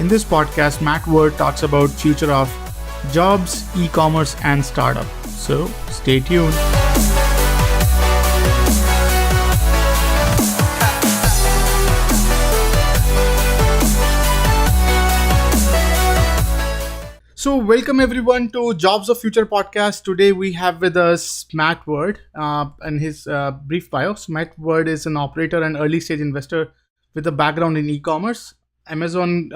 In this podcast, Matt Word talks about future of jobs, e-commerce, and startup. So stay tuned. So welcome everyone to Jobs of Future podcast. Today we have with us Matt Word and his brief bio. So Matt Word is an operator and early stage investor with a background in e-commerce, Amazon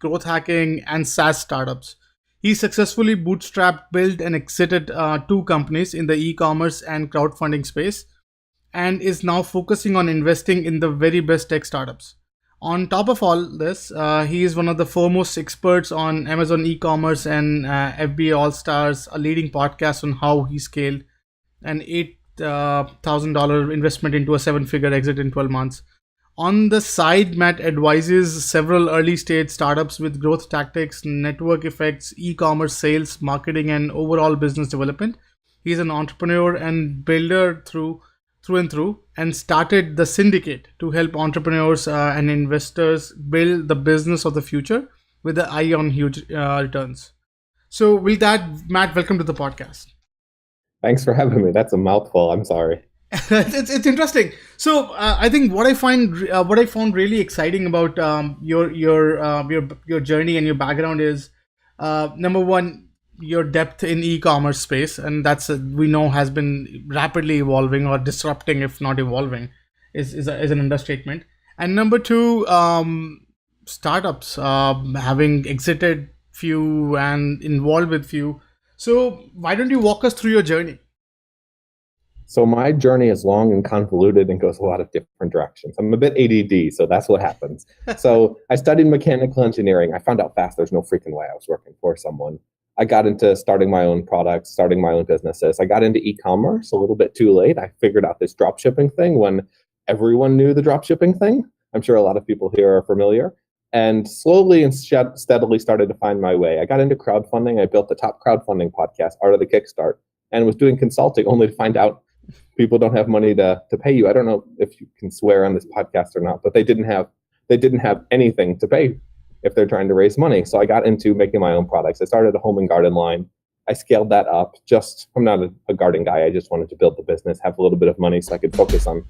growth hacking, and SaaS startups. He successfully bootstrapped, built, and exited two companies in the e-commerce and crowdfunding space, and is now focusing on investing in the very best tech startups. On top of all this, he is one of the foremost experts on Amazon e-commerce and FBA All-Stars, a leading podcast on how he scaled an $8,000 investment into a seven-figure exit in 12 months. On the side, Matt advises several early-stage startups with growth tactics, network effects, e-commerce sales, marketing, and overall business development. He is an entrepreneur and builder through and through, and started the Syndicate to help entrepreneurs and investors build the business of the future with an eye on huge returns. So with that, Matt, welcome to the podcast. Thanks for having me. That's a mouthful. I'm sorry. it's interesting. So I think what I found really exciting about your journey and your background is number one, your depth in e-commerce space, and that's we know has been rapidly evolving or disrupting, if not evolving, is an understatement. And number two, startups, having exited few and involved with few. So why don't you walk us through your journey? So my journey is long and convoluted and goes a lot of different directions. I'm a bit ADD, so that's what happens. So I studied mechanical engineering. I found out fast there's no freaking way I was working for someone. I got into starting my own products, starting my own businesses. I got into e-commerce a little bit too late. I figured out this drop shipping thing when everyone knew the drop shipping thing. I'm sure a lot of people here are familiar. And slowly and steadily started to find my way. I got into crowdfunding. I built the top crowdfunding podcast, Art of the Kickstart, and was doing consulting only to find out people don't have money to pay you. I don't know if you can swear on this podcast or not, but they didn't have anything to pay if they're trying to raise money. So I got into making my own products. I started a home and garden line. I scaled that up. I'm not a garden guy. I just wanted to build the business, have a little bit of money so I could focus on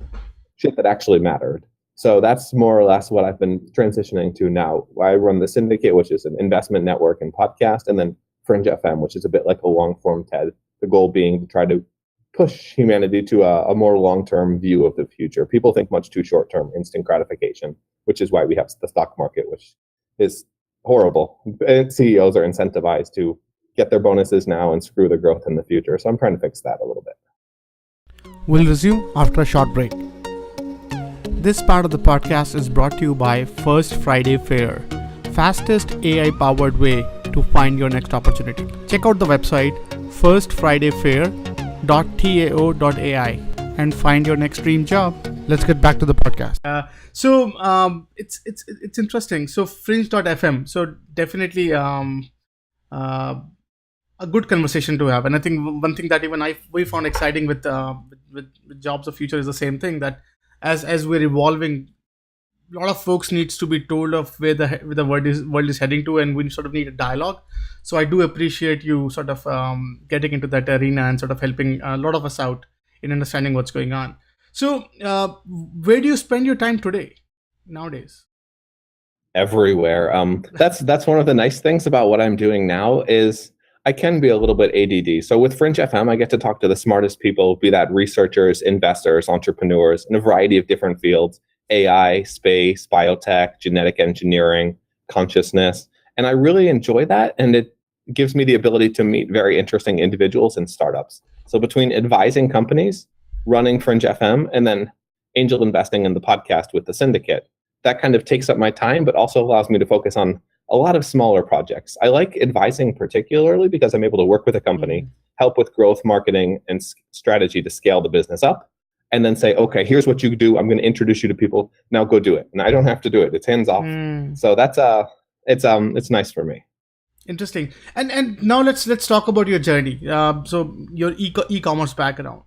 shit that actually mattered. So that's more or less what I've been transitioning to now. I run the Syndicate, which is an investment network and podcast, and then Fringe FM, which is a bit like a long form TED. The goal being to try to push humanity to a more long-term view of the future. People think much too short-term, instant gratification, which is why we have the stock market, which is horrible. CEOs are incentivized to get their bonuses now and screw the growth in the future. So I'm trying to fix that a little bit. We'll resume after a short break. This part of the podcast is brought to you by First Friday Fair, fastest AI-powered way to find your next opportunity. Check out the website firstfridayfair.tao.ai and find your next dream job. Let's get back to the podcast. So it's interesting. So Fringe.fm. So definitely a good conversation to have. And I think one thing that even we found exciting with Jobs of Future is the same thing, that as we're evolving, a lot of folks needs to be told of where the world is heading to, and we sort of need a dialogue. So I do appreciate you sort of getting into that arena and sort of helping a lot of us out in understanding what's going on. So where do you spend your time today, nowadays? Everywhere. That's one of the nice things about what I'm doing now is I can be a little bit ADD. So with Fringe FM, I get to talk to the smartest people, be that researchers, investors, entrepreneurs in a variety of different fields: AI, space, biotech, genetic engineering, consciousness. And I really enjoy that. And it gives me the ability to meet very interesting individuals and startups. So between advising companies, running Fringe FM, and then angel investing in the podcast with the Syndicate, that kind of takes up my time, but also allows me to focus on a lot of smaller projects. I like advising particularly because I'm able to work with a company, help with growth, marketing, and strategy to scale the business up, and then say, okay, here's what you do. I'm going to introduce you to people. Now go do it. And I don't have to do it. It's hands off. So that's it's nice for me. Interesting. And now let's talk about your journey. So your e-commerce background.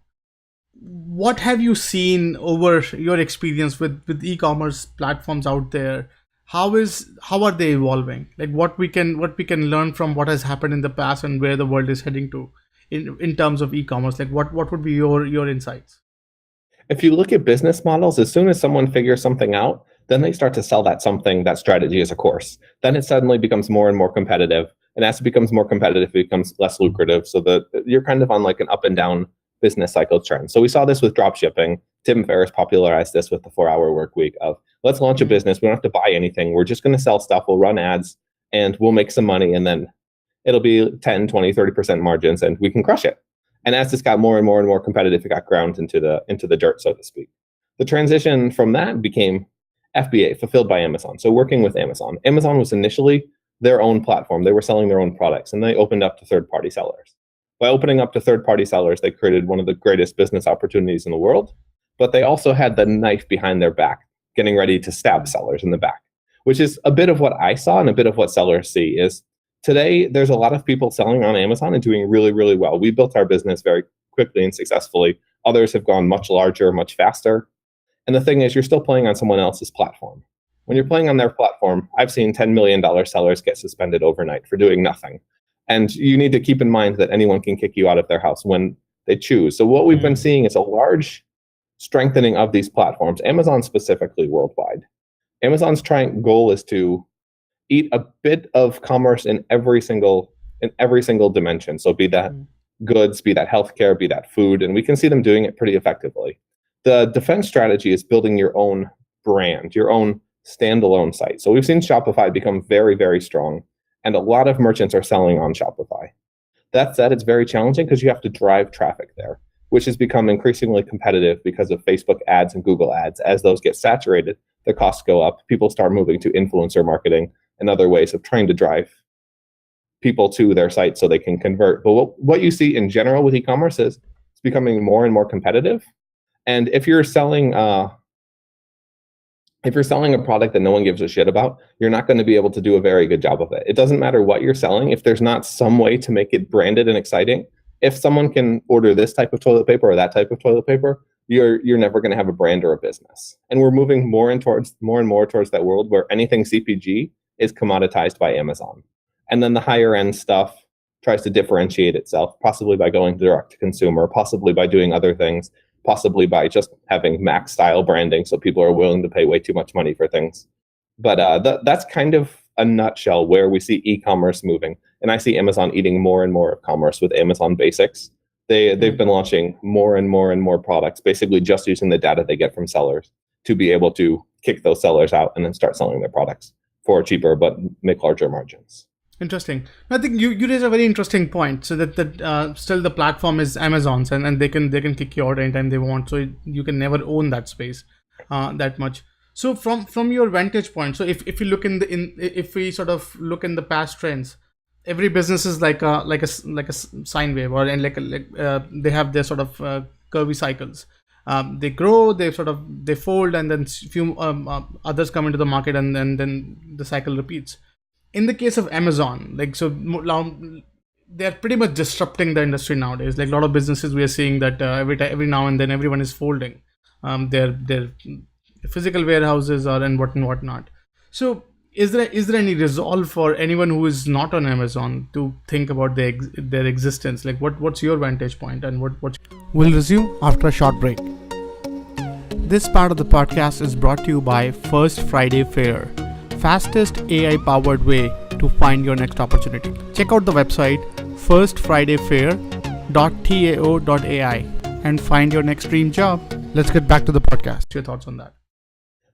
What have you seen over your experience with e-commerce platforms out there? how are they evolving? Like what we can learn from what has happened in the past and where the world is heading to in terms of e-commerce. Like what would be your insights? If you look at business models, as soon as someone figures something out, then they start to sell that something, that strategy as a course. Then it suddenly becomes more and more competitive. And as it becomes more competitive, it becomes less lucrative. So you're kind of on like an up and down business cycle trend. So we saw this with drop shipping. Tim Ferriss popularized this with the 4-hour work week of let's launch a Mm-hmm. business. We don't have to buy anything. We're just going to sell stuff. We'll run ads and we'll make some money. And then it'll be 10, 20, 30% margins and we can crush it. And as this got more and more and more competitive, it got ground into the dirt, so to speak. The transition from that became FBA, fulfilled by Amazon. So working with Amazon. Amazon was initially their own platform. They were selling their own products, and they opened up to third-party sellers. By opening up to third-party sellers, they created one of the greatest business opportunities in the world, but they also had the knife behind their back, getting ready to stab sellers in the back, which is a bit of what I saw and a bit of what sellers see is today, there's a lot of people selling on Amazon and doing really, really well. We built our business very quickly and successfully. Others have gone much larger, much faster. And the thing is, you're still playing on someone else's platform. When you're playing on their platform, I've seen $10 million sellers get suspended overnight for doing nothing. And you need to keep in mind that anyone can kick you out of their house when they choose. So what we've been seeing is a large strengthening of these platforms, Amazon specifically worldwide. Amazon's goal is to eat a bit of commerce in every single dimension. So be that goods, be that healthcare, be that food, and we can see them doing it pretty effectively. The defense strategy is building your own brand, your own standalone site. So we've seen Shopify become very, very strong, and a lot of merchants are selling on Shopify. That said, it's very challenging because you have to drive traffic there, which has become increasingly competitive because of Facebook ads and Google ads. As those get saturated, the costs go up. People start moving to influencer marketing and other ways of trying to drive people to their site so they can convert. But what you see in general with e-commerce is it's becoming more and more competitive. And if you're selling a product that no one gives a shit about, you're not going to be able to do a very good job of it. It doesn't matter what you're selling if there's not some way to make it branded and exciting. If someone can order this type of toilet paper or that type of toilet paper, you're never going to have a brand or a business. And we're moving more and more towards that world where anything CPG is commoditized by Amazon. And then the higher end stuff tries to differentiate itself, possibly by going direct to consumer, possibly by doing other things, possibly by just having Mac style branding so people are willing to pay way too much money for things. But that's kind of a nutshell where we see e-commerce moving. And I see Amazon eating more and more of commerce with Amazon Basics. They've been launching more and more products, basically just using the data they get from sellers to be able to kick those sellers out and then start selling their products for cheaper but make larger margins. Interesting. I think you raise a very interesting point. So that still the platform is Amazon's, and they can kick you out anytime they want. So you can never own that space that much. So from your vantage point, so if you look if we sort of look in the past trends, every business is like a sine wave, or and they have their sort of curvy cycles. They grow, they fold, and then few others come into the market, and then the cycle repeats. In the case of Amazon, now they're pretty much disrupting the industry nowadays. Like a lot of businesses, we are seeing that every now and then everyone is folding their physical warehouses and whatnot. So is there any resolve for anyone who is not on Amazon to think about their existence? Like what's your vantage point, and what? We'll resume after a short break. This part of the podcast is brought to you by First Friday Fair, fastest AI-powered way to find your next opportunity. Check out the website firstfridayfair.tao.ai and find your next dream job. Let's get back to the podcast. Your thoughts on that?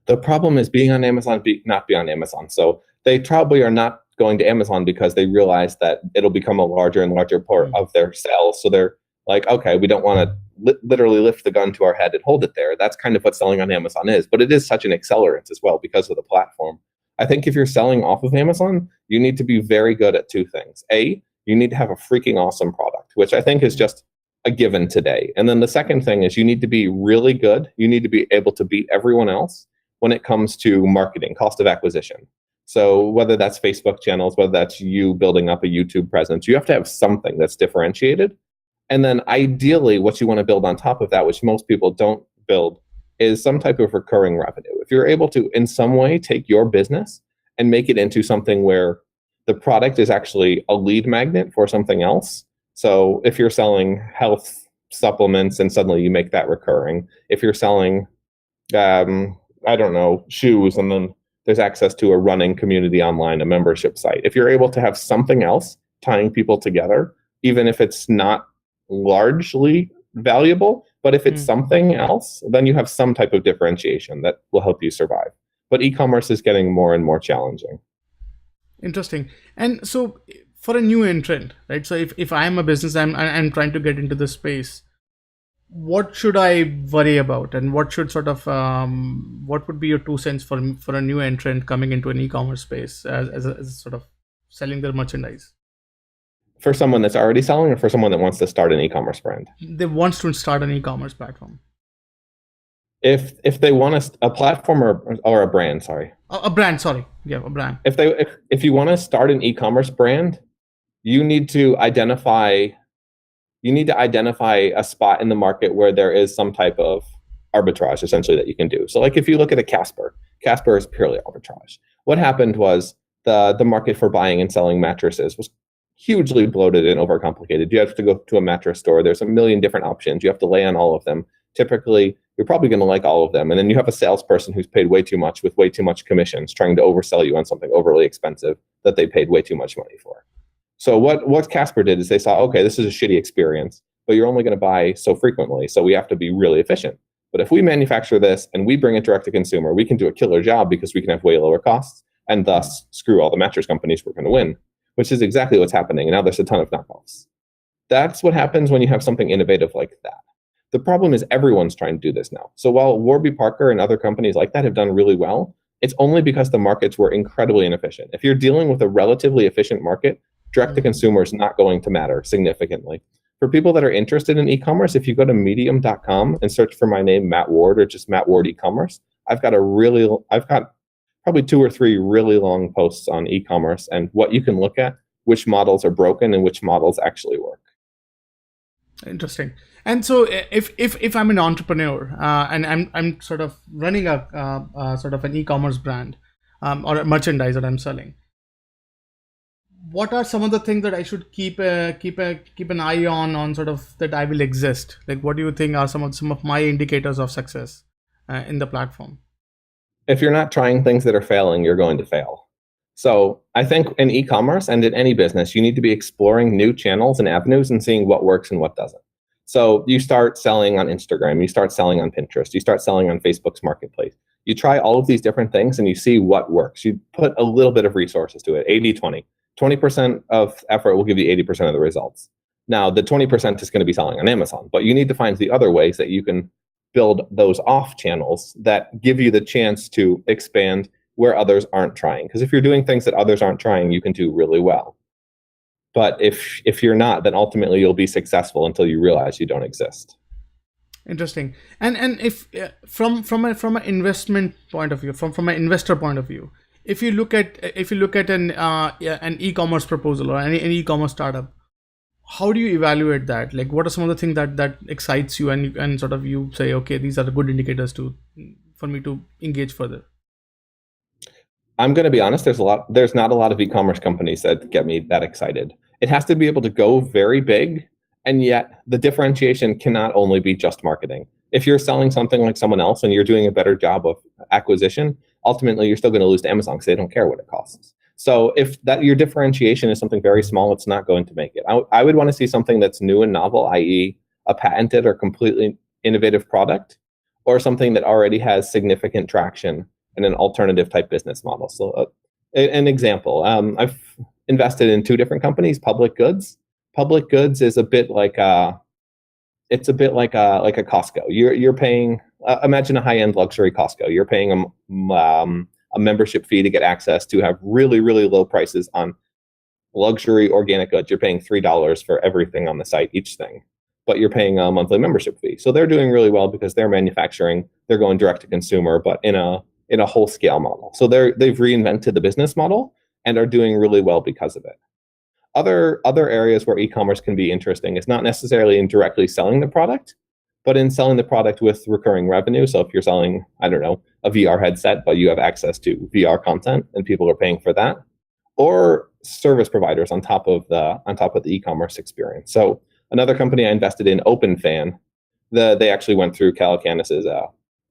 The problem is being on Amazon, not be on Amazon. So they probably are not going to Amazon because they realize that it'll become a larger and larger part of their sales. So they're like, okay, we don't want to literally lift the gun to our head and hold it there. That's kind of what selling on Amazon is. But it is such an accelerant as well because of the platform. I think if you're selling off of Amazon, you need to be very good at two things. A, you need to have a freaking awesome product, which I think is just a given today. And then the second thing is you need to be really good. You need to be able to beat everyone else when it comes to marketing, cost of acquisition. So whether that's Facebook channels, whether that's you building up a YouTube presence, you have to have something that's differentiated. And then ideally, what you want to build on top of that, which most people don't build, is some type of recurring revenue. If you're able to, in some way, take your business and make it into something where the product is actually a lead magnet for something else. So if you're selling health supplements and suddenly you make that recurring, if you're selling, I don't know, shoes, and then there's access to a running community online, a membership site. If you're able to have something else tying people together, even if it's not largely valuable, but if it's something else, then you have some type of differentiation that will help you survive. But e-commerce is getting more and more challenging. Interesting. And so for a new entrant, right? So if I'm a business, I'm trying to get into this space, what should I worry about, and what should sort of what would be your 2 cents for a new entrant coming into an e-commerce space as sort of selling their merchandise? For someone that's already selling, or for someone that wants to start an e-commerce brand? They wants to start an e-commerce platform. If they want a platform or a brand, sorry. A brand, sorry. Yeah, a brand. If you want to start an e-commerce brand, you need to identify a spot in the market where there is some type of arbitrage, essentially, that you can do. So like if you look at a Casper is purely arbitrage. What happened was the market for buying and selling mattresses was hugely bloated and overcomplicated. You have to go to a mattress store. There's a million different options. You have to lay on all of them. Typically, you're probably going to like all of them. And then you have a salesperson who's paid way too much with way too much commissions, trying to oversell you on something overly expensive that they paid way too much money for. So what Casper did is they saw, okay, this is a shitty experience, but you're only going to buy so frequently, so we have to be really efficient. But if we manufacture this and we bring it direct to consumer, we can do a killer job because we can have way lower costs, and thus screw all the mattress companies. We're going to win, which is exactly what's happening. And now there's a ton of knockoffs. That's what happens when you have something innovative like that. The problem is everyone's trying to do this now. So while Warby Parker and other companies like that have done really well, it's only because the markets were incredibly inefficient. If you're dealing with a relatively efficient market, direct to consumer is not going to matter significantly. For people that are interested in e-commerce, if you go to medium.com and search for my name, Matt Ward, or just Matt Ward e-commerce, I've got probably 2 or 3 really long posts on e-commerce and what you can look at, which models are broken and which models actually work. Interesting. And so if I'm an entrepreneur and I'm sort of running a sort of an e-commerce brand or a merchandise that I'm selling, what are some of the things that I should keep an eye on sort of that I will exist? Like, what do you think are some of my indicators of success in the platform? If you're not trying things that are failing, you're going to fail. So I think in e-commerce and in any business, you need to be exploring new channels and avenues and seeing what works and what doesn't. So you start selling on Instagram, you start selling on Pinterest, you start selling on Facebook's marketplace. You try all of these different things and you see what works. You put a little bit of resources to it, 80-20. 20% of effort will give you 80% of the results. Now, the 20% is going to be selling on Amazon, but you need to find the other ways that you can build those off channels that give you the chance to expand where others aren't trying. Because if you're doing things that others aren't trying, you can do really well. But if you're not, then ultimately you'll be successful until you realize you don't exist. Interesting. And if from an investment point of view, from an investor point of view, if you look at an e-commerce proposal or any e-commerce startup, how do you evaluate that? Like, what are some of the things that excites you and sort of you say, okay, these are the good indicators for me to engage further? I'm going to be honest, there's not a lot of e-commerce companies that get me that excited. It has to be able to go very big, and yet the differentiation cannot only be just marketing. If you're selling something like someone else and you're doing a better job of acquisition, ultimately you're still going to lose to Amazon because they don't care what it costs. So if that your differentiation is something very small, it's not going to make it. I would want to see something that's new and novel, i.e. a patented or completely innovative product, or something that already has significant traction in an alternative type business model. So an example, I've invested in 2 different companies, Public Goods. Public Goods is a bit like a Costco. You're paying, imagine a high-end luxury Costco. You're paying a membership fee to get access to have really, really low prices on luxury organic goods. You're paying $3 for everything on the site, each thing, but you're paying a monthly membership fee. So they're doing really well because they're manufacturing, they're going direct to consumer, but in a whole scale model. So they've reinvented the business model and are doing really well because of it. Other areas where e-commerce can be interesting is not necessarily in directly selling the product, but in selling the product with recurring revenue. So if you're selling, I don't know, a VR headset, but you have access to VR content and people are paying for that, or service providers on top of the e-commerce experience. So another company I invested in, OpenFan, they actually went through Calacanis's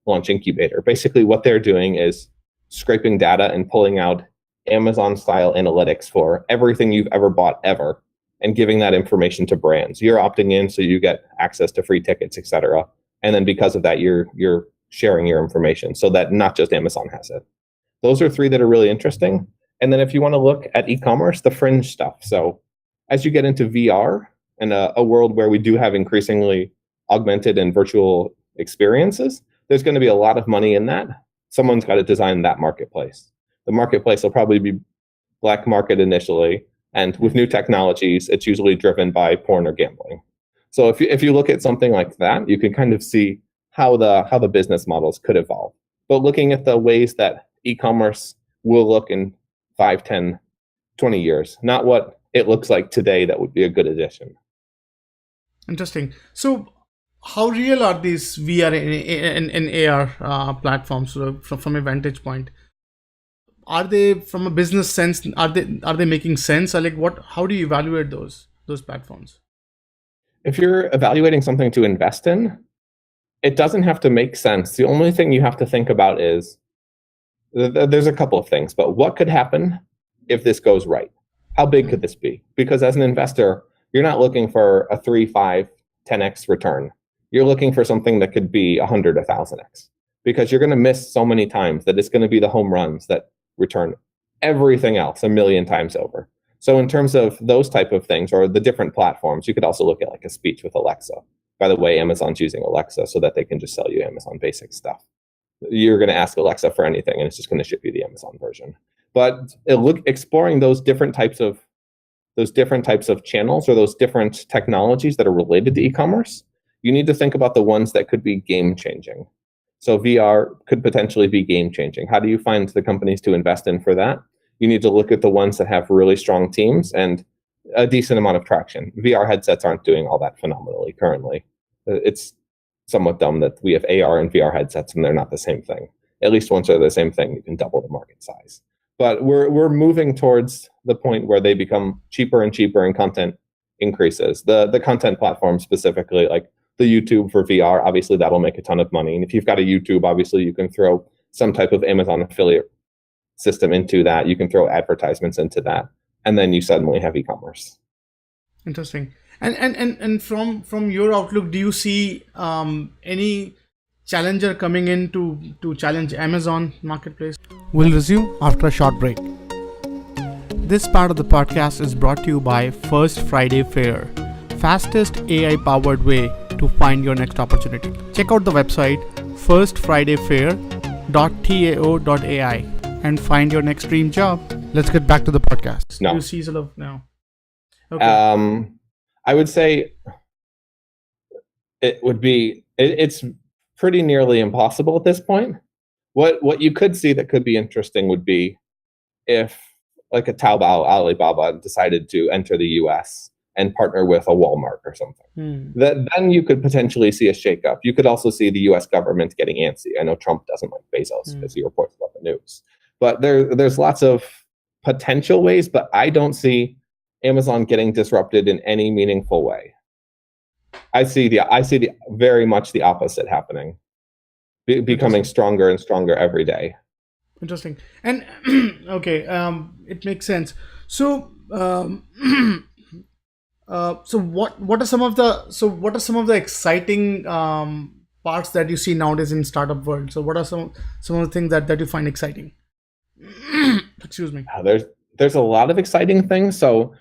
launch incubator. Basically, what they're doing is scraping data and pulling out Amazon-style analytics for everything you've ever bought ever, and giving that information to brands. You're opting in, so you get access to free tickets, etc. And then because of that, you're sharing your information so that not just Amazon has it. Those are three that are really interesting. And then if you want to look at e-commerce, the fringe stuff. So as you get into VR and a world where we do have increasingly augmented and virtual experiences, there's going to be a lot of money in that. Someone's got to design that marketplace. The marketplace will probably be black market initially, and with new technologies, it's usually driven by porn or gambling. So if you look at something like that, you can kind of see how the business models could evolve. But looking at the ways that e-commerce will look in 5, 10, 20 years, not what it looks like today, that would be a good addition. Interesting. So how real are these VR and AR platforms from a vantage point? Are they, from a business sense, are they making sense? Or like how do you evaluate those platforms? If you're evaluating something to invest in, it doesn't have to make sense. The only thing you have to think about is there's a couple of things, but what could happen if this goes right? How big could this be? Because as an investor, you're not looking for a 3, 5, 10x return. You're looking for something that could be 100, 1,000x, because you're going to miss so many times that it's going to be the home runs that return everything else a million times over. So in terms of those type of things, or the different platforms, you could also look at like a speech with Alexa. By the way, Amazon's using Alexa so that they can just sell you Amazon basic stuff. You're going to ask Alexa for anything, and it's just going to ship you the Amazon version. But exploring those different types of channels, or those different technologies that are related to e-commerce, you need to think about the ones that could be game changing. So VR could potentially be game changing. How do you find the companies to invest in for that? You need to look at the ones that have really strong teams and a decent amount of traction. VR headsets aren't doing all that phenomenally currently. It's somewhat dumb that we have AR and VR headsets and they're not the same thing. At least once they're the same thing, you can double the market size. But we're moving towards the point where they become cheaper and cheaper and content increases. The content platform specifically, like the YouTube for VR, obviously that'll make a ton of money. And if you've got a YouTube, obviously you can throw some type of Amazon affiliate system into that. You can throw advertisements into that. And then you suddenly have e-commerce. Interesting. And from your outlook, do you see any challenger coming in to challenge Amazon marketplace? We'll resume after a short break. This part of the podcast is brought to you by First Friday Fair, fastest AI-powered way to find your next opportunity. Check out the website firstfridayfair.tao.ai and find your next dream job. Let's get back to the podcast. No. You see sort of now. Okay. I would say it's pretty nearly impossible at this point. What you could see that could be interesting would be if like a Taobao, Alibaba decided to enter the US and partner with a Walmart or something. Then you could potentially see a shakeup. You could also see the US government getting antsy. I know Trump doesn't like Bezos because he reports about the news. But there's lots of potential ways, but I don't see Amazon getting disrupted in any meaningful way. I see the very much the opposite happening, becoming stronger and stronger every day. Interesting. And okay, it makes sense. So what are some of the exciting parts that you see nowadays in startup world? So what are some of the things that you find exciting? Excuse me. There's a lot of exciting things. So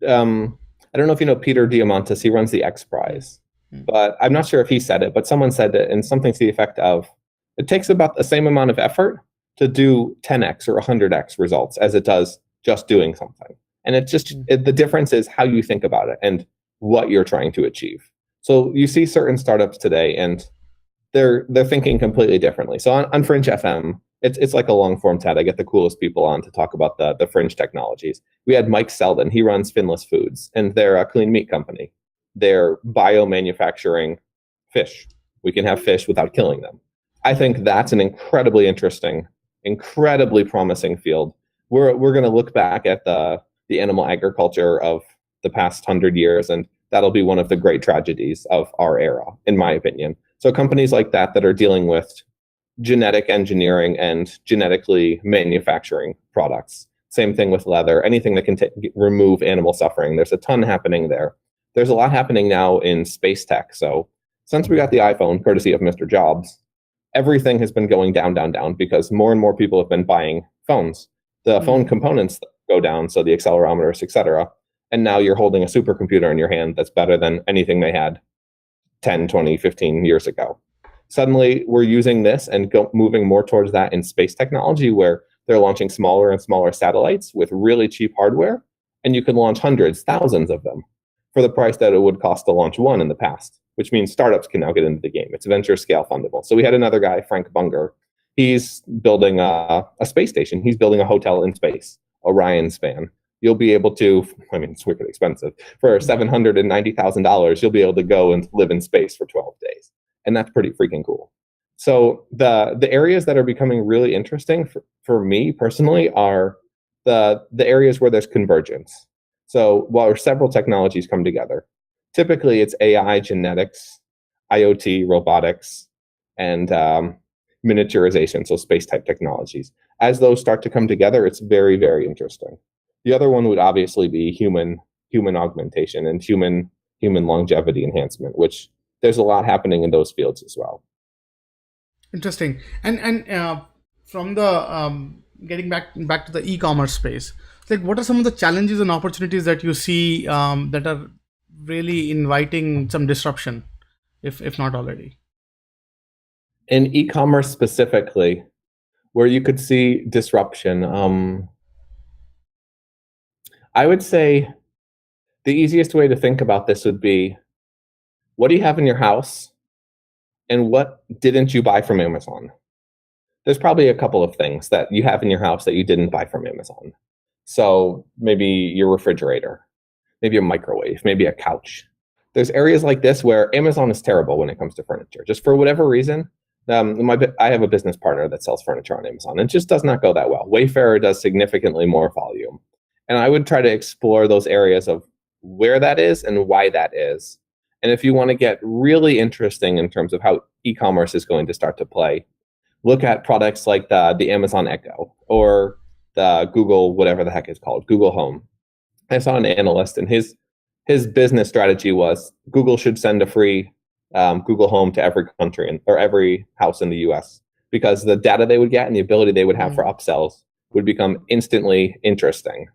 I don't know if you know Peter Diamandis. He runs the X Prize, but I'm not sure if he said it, but someone said it, and something to the effect of, it takes about the same amount of effort to do 10x or 100x results as it does just doing something. And it's just the difference is how you think about it and what you're trying to achieve. So you see certain startups today, and they're thinking completely differently. So on Fringe FM, it's like a long form TED. I get the coolest people on to talk about the fringe technologies. We had Mike Selden. He runs Finless Foods, and they're a clean meat company. They're biomanufacturing fish. We can have fish without killing them. I think that's an incredibly interesting, incredibly promising field. We're going to look back at the animal agriculture of the past 100 years, and that'll be one of the great tragedies of our era, in my opinion. So companies like that are dealing with genetic engineering and genetically manufacturing products. Same thing with leather, anything that can remove animal suffering. There's a ton happening there. There's a lot happening now in space tech. So since we got the iPhone, courtesy of Mr. Jobs, everything has been going down, down, down because more and more people have been buying phones. The phone components go down, so the accelerometers, etc. And now you're holding a supercomputer in your hand that's better than anything they had 10, 20, 15 years ago. Suddenly, we're using this and moving more towards that in space technology, where they're launching smaller and smaller satellites with really cheap hardware, and you can launch hundreds, thousands of them for the price that it would cost to launch one in the past, which means startups can now get into the game. It's venture scale fundable. So we had another guy, Frank Bunger. He's building a space station. He's building a hotel in space, Orion span. You'll be able to, I mean, it's wicked expensive. For $790,000, you'll be able to go and live in space for 12 days. And that's pretty freaking cool. So the areas that are becoming really interesting for me personally are the areas where there's convergence. So while several technologies come together, typically it's AI, genetics, IoT, robotics, and miniaturization, so space type technologies. As those start to come together, it's very, very interesting. The other one would obviously be human augmentation and human longevity enhancement, which there's a lot happening in those fields as well. Interesting. And from the getting back to the e-commerce space, like what are some of the challenges and opportunities that you see that are really inviting some disruption, if not already? In e-commerce specifically, where you could see disruption, I would say the easiest way to think about this would be, what do you have in your house and what didn't you buy from Amazon? There's probably a couple of things that you have in your house that you didn't buy from Amazon. So maybe your refrigerator, maybe a microwave, maybe a couch. There's areas like this where Amazon is terrible when it comes to furniture. Just for whatever reason, I have a business partner that sells furniture on Amazon. It just does not go that well. Wayfair does significantly more volume. And I would try to explore those areas of where that is and why that is. And if you want to get really interesting in terms of how e-commerce is going to start to play, look at products like the Amazon Echo or the Google, whatever the heck it's called, Google Home. I saw an analyst, and his business strategy was Google should send a free Google Home to every country or every house in the US, because the data they would get and the ability they would have for upsells would become instantly interesting.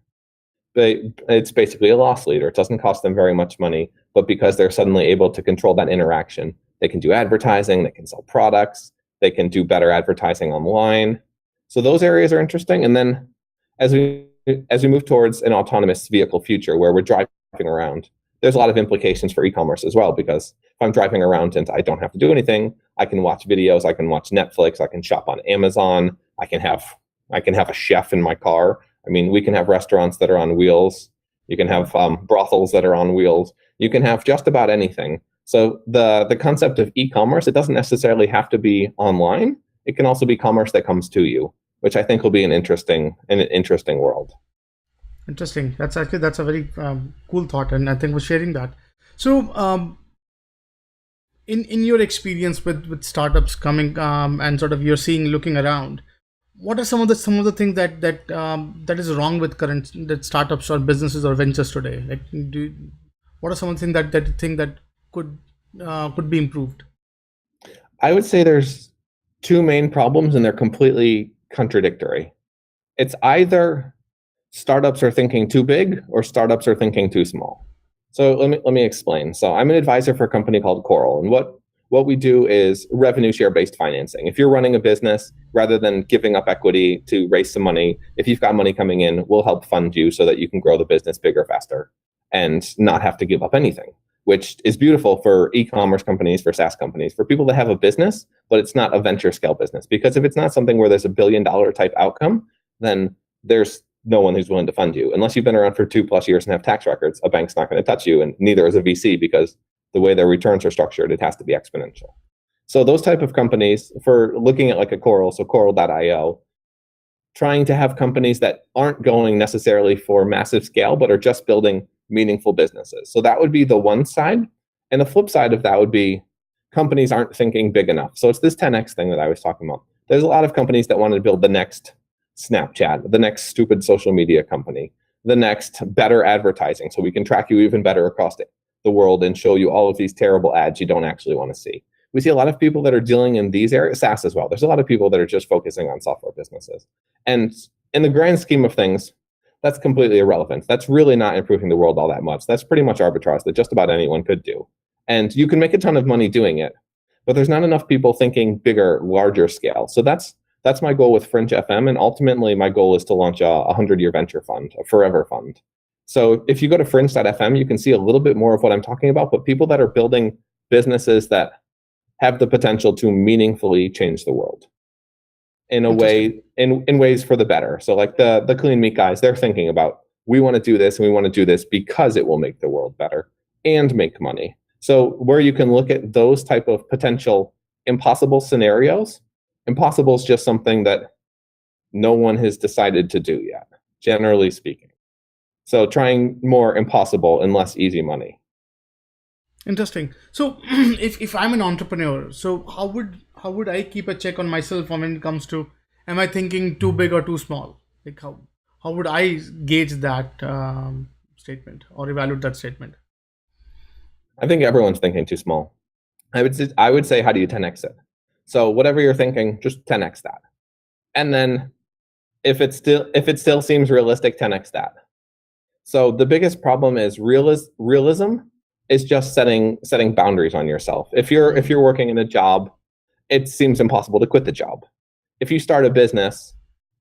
But it's basically a loss leader. It doesn't cost them very much money, but because they're suddenly able to control that interaction, they can do advertising, they can sell products, they can do better advertising online. So those areas are interesting. And then as we move towards an autonomous vehicle future where we're driving around, there's a lot of implications for e-commerce as well, because if I'm driving around and I don't have to do anything, I can watch videos, I can watch Netflix, I can shop on Amazon, I can have a chef in my car. I mean, we can have restaurants that are on wheels. You can have brothels that are on wheels. You can have just about anything. So the concept of e-commerce, it doesn't necessarily have to be online. It can also be commerce that comes to you, which I think will be an interesting world. Interesting. That's a very cool thought, and I think we're sharing that. So, in your experience with startups coming and sort of you're looking around, what are some of the things that is wrong with current startups or businesses or ventures today? Like, what are some of the things that you think that could be improved? I would say there's two main problems, and they're completely contradictory. It's either startups are thinking too big or startups are thinking too small. So let me explain. So I'm an advisor for a company called Coral, and what we do is revenue share based financing. If you're running a business, rather than giving up equity to raise some money, if you've got money coming in, we'll help fund you so that you can grow the business bigger, faster, and not have to give up anything, which is beautiful for e-commerce companies, for SaaS companies, for people that have a business, but it's not a venture scale business. Because if it's not something where there's $1 billion type outcome, then there's no one who's willing to fund you. Unless you've been around for 2+ years and have tax records, a bank's not going to touch you, and neither is a VC, because the way their returns are structured, it has to be exponential. So those type of companies, for looking at like a Coral, so Coral.io, trying to have companies that aren't going necessarily for massive scale, but are just building meaningful businesses. So that would be the one side. And the flip side of that would be companies aren't thinking big enough. So it's this 10x thing that I was talking about. There's a lot of companies that want to build the next Snapchat, the next stupid social media company, the next better advertising, so we can track you even better across the world and show you all of these terrible ads you don't actually want to see. We see a lot of people that are dealing in these areas, SaaS as well. There's a lot of people that are just focusing on software businesses. And in the grand scheme of things, that's completely irrelevant. That's really not improving the world all that much. That's pretty much arbitrage that just about anyone could do. And you can make a ton of money doing it, but there's not enough people thinking bigger, larger scale. So that's my goal with Fringe FM. And ultimately, my goal is to launch a 100-year venture fund, a forever fund. So if you go to fringe.fm, you can see a little bit more of what I'm talking about, but people that are building businesses that have the potential to meaningfully change the world in a way, in ways for the better. So like the clean meat guys, they're thinking about, we want to do this and we want to do this because it will make the world better and make money. So where you can look at those type of potential impossible scenarios, impossible is just something that no one has decided to do yet, generally speaking. So trying more impossible and less easy money. Interesting. So if I'm an entrepreneur, so how would I keep a check on myself when it comes to, am I thinking too big or too small? Like how would I gauge that statement or evaluate that statement? I think everyone's thinking too small. I would say, how do you 10x it? So whatever you're thinking, just 10x that. And then if it still seems realistic, 10x that. So the biggest problem is realism is just setting boundaries on yourself. If you're working in a job, it seems impossible to quit the job. If you start a business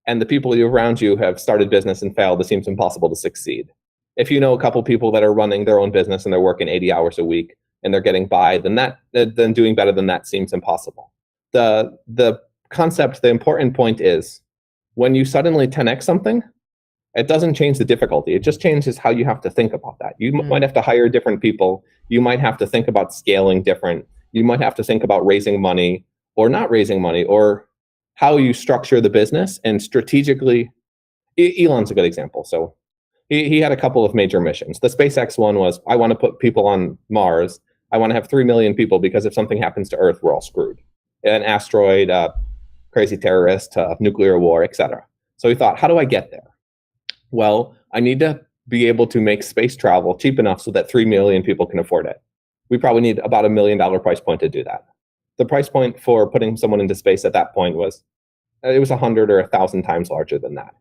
and the people around you have started business and failed, it seems impossible to succeed. If you know a couple people that are running their own business and they're working 80 hours a week and they're getting by, then doing better than that seems impossible. The concept, the important point is, when you suddenly 10x something, it doesn't change the difficulty. It just changes how you have to think about that. You might have to hire different people. You might have to think about scaling different. You might have to think about raising money or not raising money, or how you structure the business and strategically. Elon's a good example. So he had a couple of major missions. The SpaceX one was, I want to put people on Mars. I want to have 3 million people, because if something happens to Earth, we're all screwed. An asteroid, crazy terrorist, nuclear war, etc. So he thought, how do I get there? Well, I need to be able to make space travel cheap enough so that 3 million people can afford it. We probably need about $1 million price point to do that. The price point for putting someone into space at that point was 100 or 1,000 times larger than that.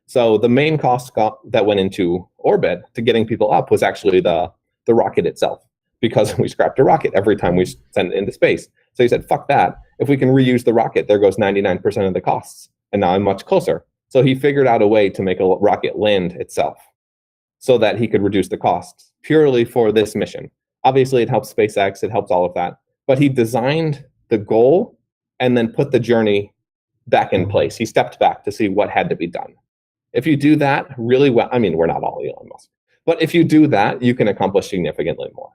So the main cost that went into orbit to getting people up was actually the rocket itself, because we scrapped a rocket every time we send it into space. So he said, fuck that. If we can reuse the rocket, there goes 99% of the costs. And now I'm much closer. So he figured out a way to make a rocket land itself so that he could reduce the costs purely for this mission. Obviously, it helps SpaceX, it helps all of that. But he designed the goal and then put the journey back in place. He stepped back to see what had to be done. If you do that really well, I mean, we're not all Elon Musk, but if you do that, you can accomplish significantly more.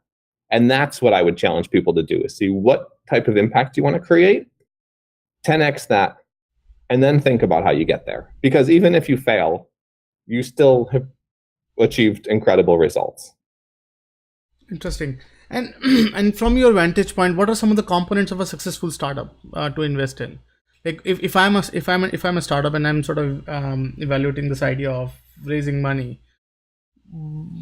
And that's what I would challenge people to do, is see what type of impact you want to create, 10x that, and then think about how you get there. Because even if you fail, you still have achieved incredible results. Interesting. And and from your vantage point, what are some of the components of a successful startup to invest in? Like if I'm a startup and I'm sort of evaluating this idea of raising money,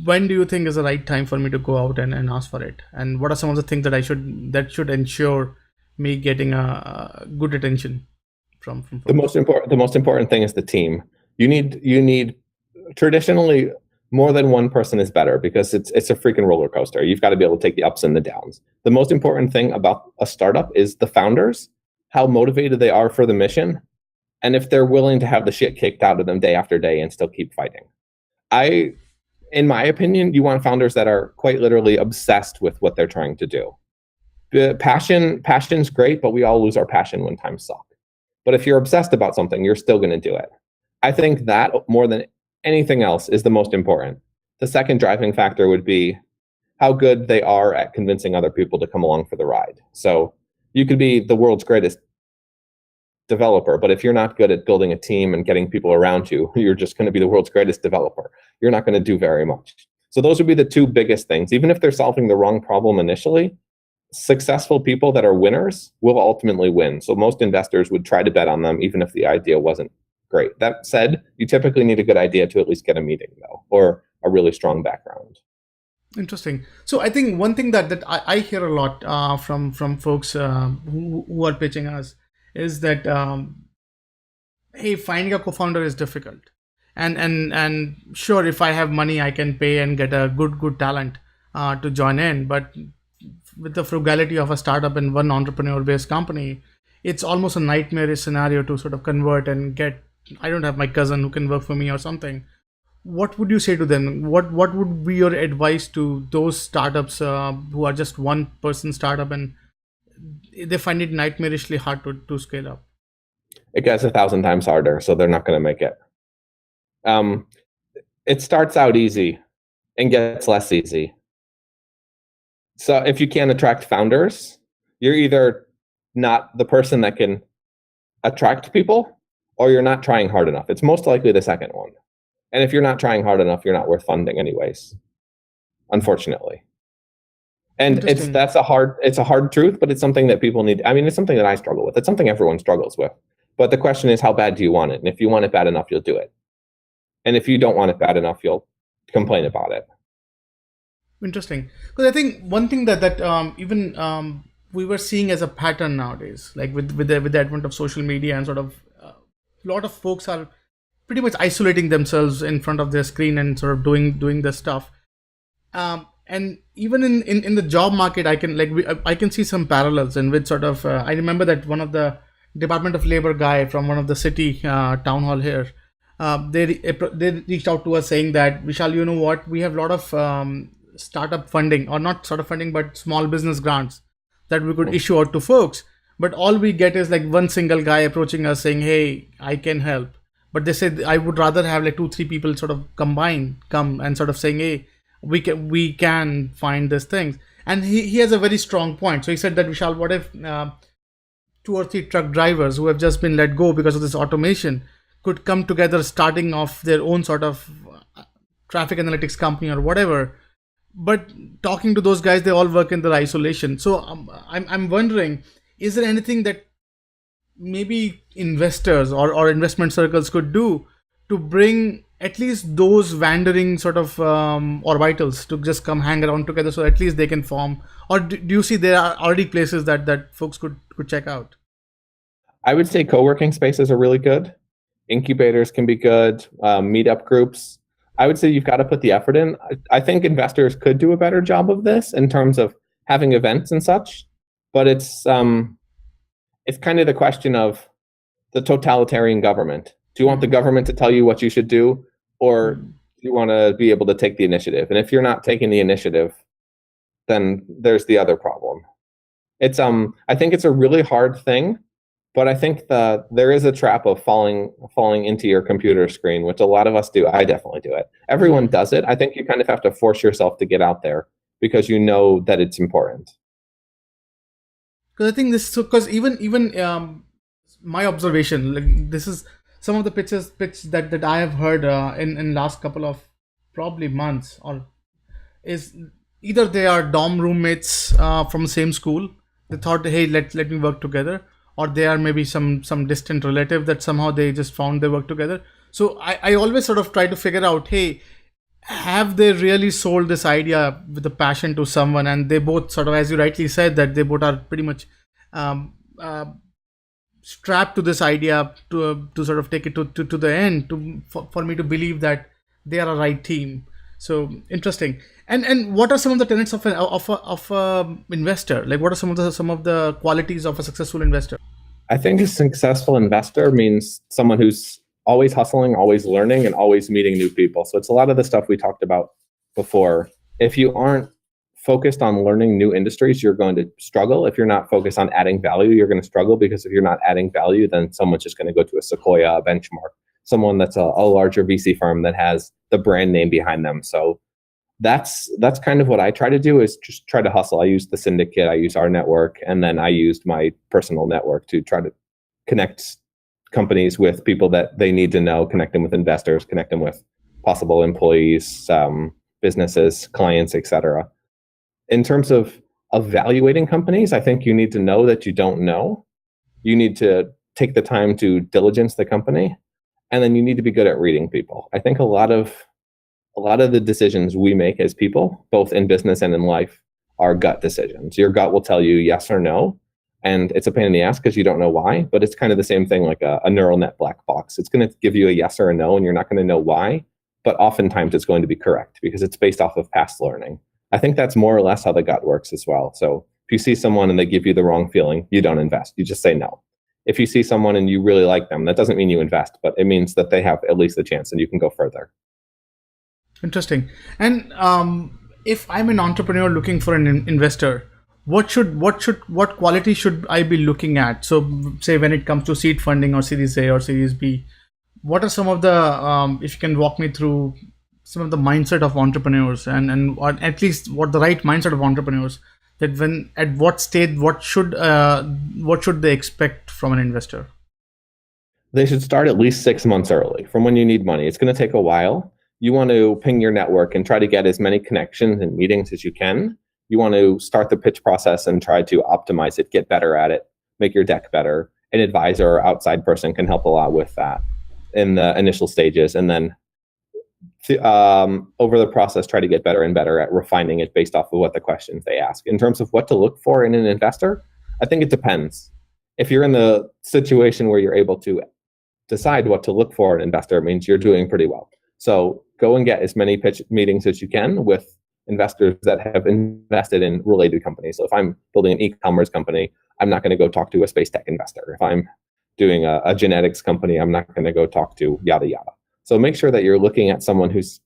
when do you think is the right time for me to go out and ask for it? And what are some of the things that should ensure me getting a good attention from the most important thing is the team. You need traditionally more than one person is better, because it's a freaking roller coaster. You've got to be able to take the ups and the downs. The most important thing about a startup is the founders, how motivated they are for the mission, and if they're willing to have the shit kicked out of them day after day and still keep fighting. In my opinion, you want founders that are quite literally obsessed with what they're trying to do. The passion's great, but we all lose our passion when times suck. But if you're obsessed about something, you're still going to do it. I think that more than anything else is the most important. The second driving factor would be how good they are at convincing other people to come along for the ride. So You could be the world's greatest developer, but if you're not good at building a team and getting people around you, you're just going to be the world's greatest developer. You're not going to do very much. So those would be the two biggest things. Even if they're solving the wrong problem initially, successful people that are winners will ultimately win. So most investors would try to bet on them, even if the idea wasn't great. That said, you typically need a good idea to at least get a meeting, though, or a really strong background. Interesting. So I think one thing that I hear a lot from folks who are pitching us is that hey, finding a co-founder is difficult, and sure, if I have money, I can pay and get a good talent to join in, but with the frugality of a startup and one entrepreneur based company, it's almost a nightmarish scenario to sort of convert and get. I don't have my cousin who can work for me or something. What would you say to them? What would be your advice to those startups who are just one person startup and they find it nightmarishly hard to scale up? It gets 1,000 times harder, so they're not going to make it. It starts out easy and gets less easy. So if you can't attract founders, you're either not the person that can attract people, or you're not trying hard enough. It's most likely the second one. And if you're not trying hard enough, you're not worth funding anyways, unfortunately. And it's a hard truth, but it's something that people need. I mean, it's something that I struggle with. It's something everyone struggles with. But the question is, how bad do you want it? And if you want it bad enough, you'll do it. And if you don't want it bad enough, you'll complain about it. Interesting. Because I think one thing that even we were seeing as a pattern nowadays, like with the advent of social media and sort of a lot of folks are pretty much isolating themselves in front of their screen and sort of doing the stuff. And even in the job market, I can see some parallels in which sort of I remember that one of the Department of Labor guy from one of the city town hall here, they reached out to us saying that, Vishal, you know what, we have a lot of startup funding, or not startup funding, but small business grants that we could issue out to folks. But all we get is like one single guy approaching us saying, hey, I can help. But they said, I would rather have like 2-3 people sort of come and sort of saying, hey, we can find these things. And he has a very strong point. So he said that, Vishal, what if 2 or 3 truck drivers who have just been let go because of this automation could come together, starting off their own sort of traffic analytics company or whatever. But talking to those guys, they all work in their isolation. So I'm wondering, is there anything that maybe investors or investment circles could do to bring at least those wandering sort of orbitals to just come hang around together, so at least they can form? Or do you see there are already places that folks could check out? I would say co-working spaces are really good. Incubators can be good. Meetup groups. I would say you've got to put the effort in. I think investors could do a better job of this in terms of having events and such, but it's kind of the question of the totalitarian government. Do you want the government to tell you what you should do, or do you want to be able to take the initiative? And if you're not taking the initiative, then there's the other problem. It's I think it's a really hard thing, but I think there is a trap of falling into your computer screen, which a lot of us do. I definitely do it. Everyone does it. I think you kind of have to force yourself to get out there because you know that it's important. Because I think this, because even my observation, like this is some of the pitch that I have heard in last couple of probably months, or is either they are dorm roommates from the same school. They thought, hey, let me work together, or they are maybe some distant relative that somehow they just found they work together. So I always sort of try to figure out, hey, have they really sold this idea with a passion to someone? And they both sort of, as you rightly said, that they both are pretty much strapped to this idea to sort of take it to the end, for me to believe that they are a right team. So interesting. And what are some of the tenets of a investor? Like, what are some of the qualities of a successful investor? I think a successful investor means someone who's always hustling, always learning, and always meeting new people. So it's a lot of the stuff we talked about before. If you aren't focused on learning new industries, you're going to struggle. If you're not focused on adding value, you're going to struggle, because if you're not adding value, then someone's just going to go to a Sequoia, a Benchmark, someone that's a larger VC firm that has the brand name behind them. So that's kind of what I try to do, is just try to hustle. I use the Syndicate, I use our network, and then I used my personal network to try to connect companies with people that they need to know, connect them with investors, connect them with possible employees, businesses, clients, etc. In terms of evaluating companies, I think you need to know that you don't know. You need to take the time to diligence the company, and then you need to be good at reading people. I think a lot of the decisions we make as people, both in business and in life, are gut decisions. Your gut will tell you yes or no, and it's a pain in the ass because you don't know why, but it's kind of the same thing like a neural net black box. It's going to give you a yes or a no, and you're not going to know why, but oftentimes it's going to be correct because it's based off of past learning. I think that's more or less how the gut works as well. So if you see someone and they give you the wrong feeling, you don't invest. You just say no. If you see someone and you really like them, that doesn't mean you invest, but it means that they have at least a chance and you can go further. Interesting. And if I'm an entrepreneur looking for an investor, what quality should I be looking at? So, say when it comes to seed funding or Series A or Series B, what are some of the if you can walk me through some of the mindset of entrepreneurs, or at least what the right mindset of entrepreneurs, that when at what stage what should they expect from an investor? They should start at least 6 months early from when you need money. It's going to take a while. You want to ping your network and try to get as many connections and meetings as you can. You want to start the pitch process and try to optimize it, get better at it, make your deck better. An advisor or outside person can help a lot with that in the initial stages. And then over the process, try to get better and better at refining it based off of what the questions they ask. In terms of what to look for in an investor, I think it depends. If you're in the situation where you're able to decide what to look for in an investor, it means you're doing pretty well. So go and get as many pitch meetings as you can with investors that have invested in related companies. So if I'm building an e-commerce company, I'm not going to go talk to a space tech investor. If I'm doing a genetics company, I'm not going to go talk to yada yada. So make sure that you're looking at someone who's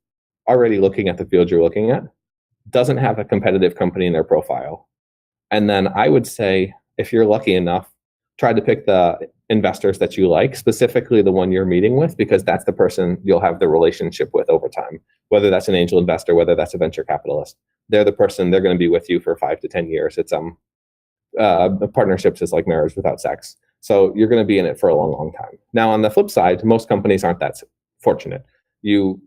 already looking at the field you're looking at, doesn't have a competitive company in their profile. And then I would say, if you're lucky enough, try to pick the investors that you like, specifically the one you're meeting with, because that's the person you'll have the relationship with over time. Whether that's an angel investor, whether that's a venture capitalist, they're the person, they're going to be with you for 5 to 10 years. It's partnerships is like marriage without sex. So you're going to be in it for a long, long time. Now, on the flip side, most companies aren't that fortunate. You,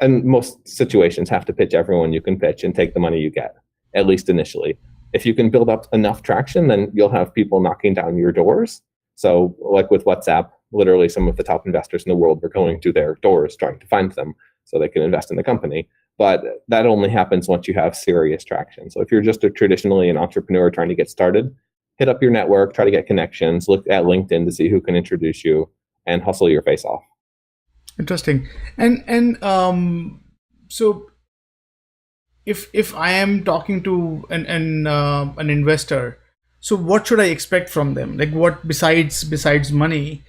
in most situations, have to pitch everyone you can pitch and take the money you get, at least initially. If you can build up enough traction, then you'll have people knocking down your doors. So like with WhatsApp, literally some of the top investors in the world were going to their doors trying to find them so they can invest in the company. But that only happens once you have serious traction. So if you're just traditionally an entrepreneur trying to get started, hit up your network, try to get connections, look at LinkedIn to see who can introduce you, and hustle your face off. Interesting. And so if I am talking to an investor, so what should I expect from them? Like, what besides money,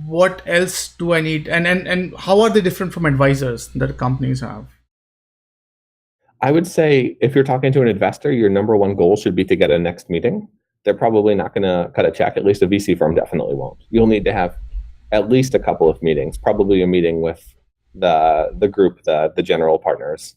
what else do I need? And how are they different from advisors that companies have? I would say if you're talking to an investor, your number one goal should be to get a next meeting. They're probably not going to cut a check. At least a VC firm definitely won't. You'll need to have at least a couple of meetings, probably a meeting with the group, the general partners.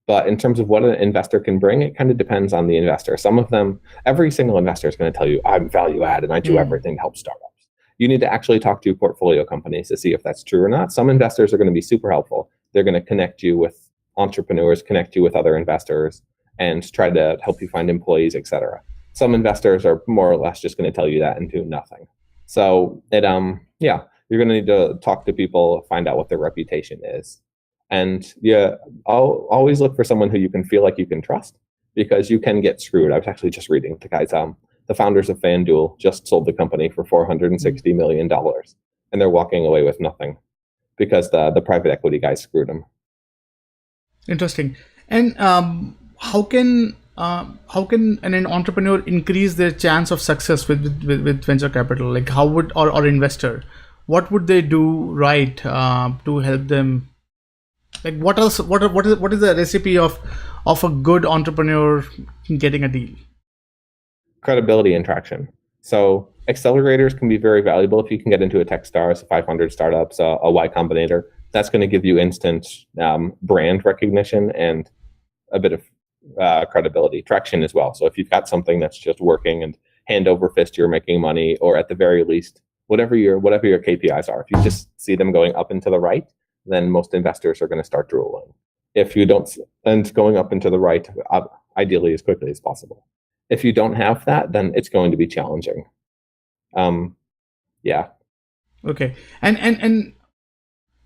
But in terms of what an investor can bring, it kind of depends on the investor. Some of them, every single investor is going to tell you, I'm value add and I do everything to help startups. You need to actually talk to portfolio companies to see if that's true or not. Some investors are going to be super helpful. They're going to connect you with entrepreneurs, connect you with other investors, and try to help you find employees, etc. Some investors are more or less just going to tell you that and do nothing. So yeah, you're going to need to talk to people, find out what their reputation is. And yeah, I'll always look for someone who you can feel like you can trust, because you can get screwed. I was actually just reading the guys, the founders of FanDuel just sold the company for $460 million, and they're walking away with nothing because the private equity guys screwed them. Interesting. And how can an entrepreneur increase their chance of success with venture capital? Like, how would or investor, what would they do right to help them? Like, what is the recipe of a good entrepreneur getting a deal? Credibility and traction. So accelerators can be very valuable if you can get into a Techstars, 500 startups, a Y Combinator. That's going to give you instant brand recognition and a bit of credibility, traction as well. So if you've got something that's just working and hand over fist, you're making money, or at the very least, whatever your KPIs are, if you just see them going up and to the right, then most investors are going to start drooling. If you don't, and going up and to the right, ideally as quickly as possible. If you don't have that, then it's going to be challenging. Yeah. Okay. And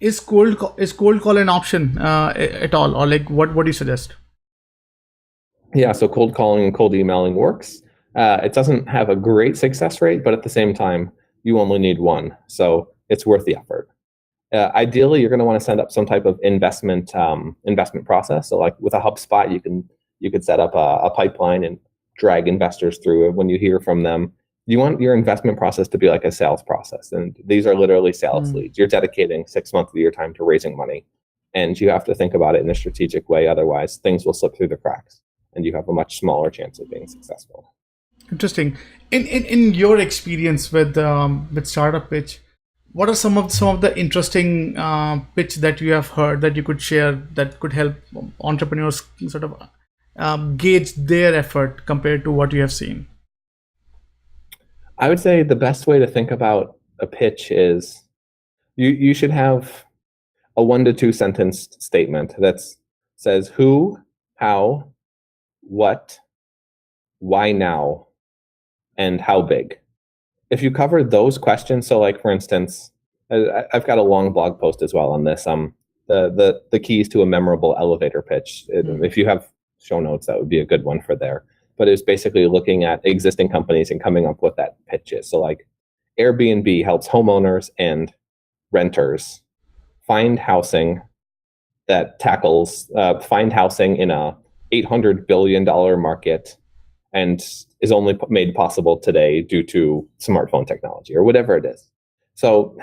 is cold call an option at all, or like what do you suggest? Yeah, so cold calling and cold emailing works. It doesn't have a great success rate, but at the same time, you only need one, so it's worth the effort. Ideally, you're going to want to set up some type of investment process. So, like with a HubSpot, you could set up a pipeline and drag investors through it. When you hear from them, you want your investment process to be like a sales process, and these are literally sales leads. You're dedicating 6 months of your time to raising money, and you have to think about it in a strategic way. Otherwise, things will slip through the cracks, and you have a much smaller chance of being successful. Interesting. In your experience with startup pitch, what are some of the interesting pitch that you have heard that you could share that could help entrepreneurs sort of gauge their effort compared to what you have seen? I would say the best way to think about a pitch is you should have a 1 to 2 sentence statement that says who, how, what, why now, and how big. If you cover those questions, so like for instance, I've got a long blog post as well on this. The keys to a memorable elevator pitch. If you have show notes, that would be a good one for there. But it's basically looking at existing companies and coming up with that pitch is. So like Airbnb helps homeowners and renters find housing that tackles find housing in a $800 billion market and is only made possible today due to smartphone technology or whatever it is. So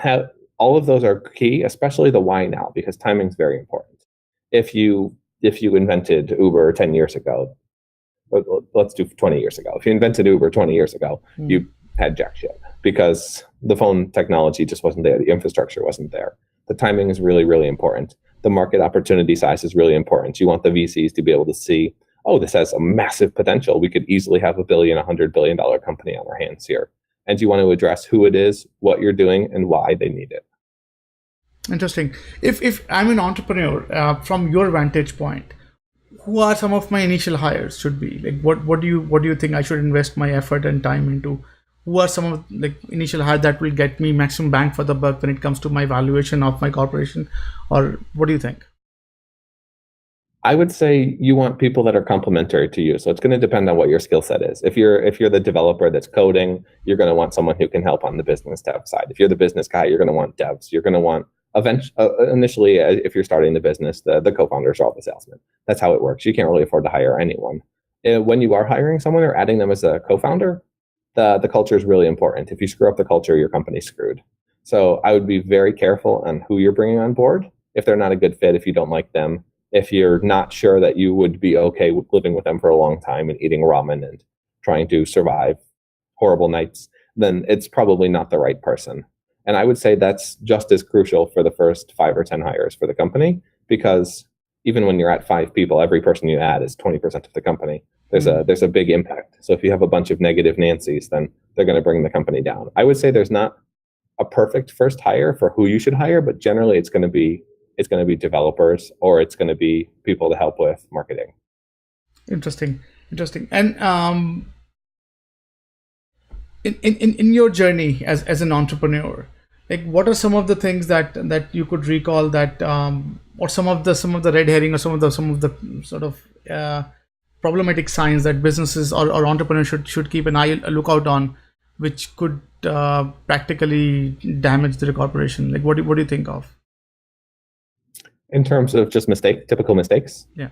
all of those are key, especially the why now, because timing is very important. If you invented Uber 10 years ago, let's do 20 years ago. If you invented Uber 20 years ago, you had jack shit because the phone technology just wasn't there. The infrastructure wasn't there. The timing is really, really important. The market opportunity size is really important. You want the VCs to be able to see, oh, this has a massive potential. We could easily have $100 billion company on our hands here. And you want to address who it is, what you're doing, and why they need it. Interesting. If I'm an entrepreneur, from your vantage point, who are some of my initial hires should be? Like what do you think I should invest my effort and time into? Who are some of like initial hires that will get me maximum bang for the buck when it comes to my valuation of my corporation? Or what do you think? I would say you want people that are complementary to you. So it's going to depend on what your skill set is. If you're the developer that's coding, you're going to want someone who can help on the business dev side. If you're the business guy, you're going to want devs. You're going to want initially, if you're starting the business, the co-founders are all the salesmen. That's how it works. You can't really afford to hire anyone. When you are hiring someone or adding them as a co-founder, the culture is really important. If you screw up the culture, your company's screwed. So I would be very careful on who you're bringing on board. If they're not a good fit, if you don't like them, if you're not sure that you would be okay with living with them for a long time and eating ramen and trying to survive horrible nights, then it's probably not the right person. And I would say that's just as crucial for the first 5 or 10 hires for the company, because even when you're at 5 people, every person you add is 20% of the company. There's a big impact. So if you have a bunch of negative Nancys, then they're going to bring the company down. I would say there's not a perfect first hire for who you should hire, but generally it's going to be developers, or it's going to be people to help with marketing. Interesting. And in your journey as an entrepreneur, like what are some of the things that you could recall that or some of the red herring or some of the sort of problematic signs that businesses or entrepreneurs should keep a lookout on, which could practically damage their corporation? Like what do you think of in terms of just typical mistakes? Yeah.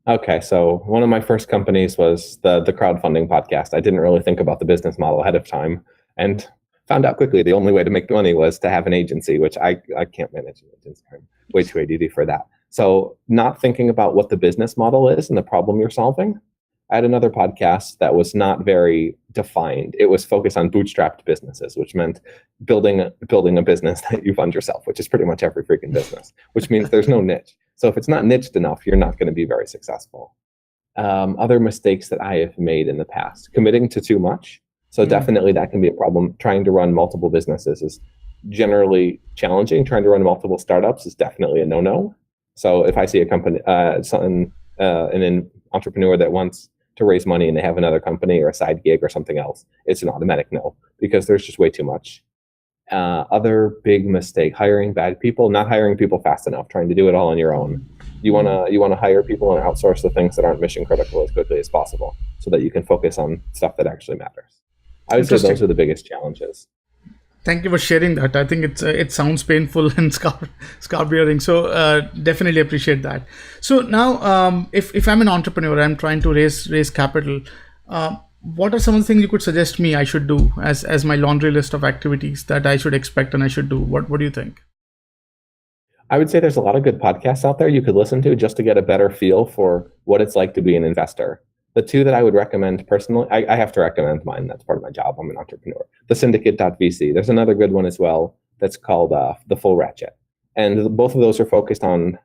Okay, so one of my first companies was the crowdfunding podcast. I didn't really think about the business model ahead of time, and found out quickly the only way to make money was to have an agency, which I can't manage an agency. I'm way too ADD for that. So not thinking about what the business model is and the problem you're solving, I had another podcast that was not very defined. It was focused on bootstrapped businesses, which meant building a business that you fund yourself, which is pretty much every freaking business, which means there's no niche. So if it's not niched enough, you're not going to be very successful. Other mistakes that I have made in the past, committing to too much. So definitely that can be a problem. Trying to run multiple businesses is generally challenging. Trying to run multiple startups is definitely a no-no. So if I see a company, an entrepreneur that wants to raise money and they have another company or a side gig or something else, it's an automatic no, because there's just way too much. Other big mistake, hiring bad people, not hiring people fast enough, trying to do it all on your own. You wanna hire people and outsource the things that aren't mission critical as quickly as possible so that you can focus on stuff that actually matters. I would say those are the biggest challenges. Thank you for sharing that. I think it sounds painful and scar bearing. So definitely appreciate that. So now, if I'm an entrepreneur, I'm trying to raise capital. What are some of the things you could suggest me I should do as my laundry list of activities that I should expect and I should do? What do you think? I would say there's a lot of good podcasts out there you could listen to just to get a better feel for what it's like to be an investor. The two that I would recommend personally, I have to recommend mine. That's part of my job. I'm an entrepreneur. The Syndicate.vc. There's another good one as well that's called The Full Ratchet. And both of those are focused on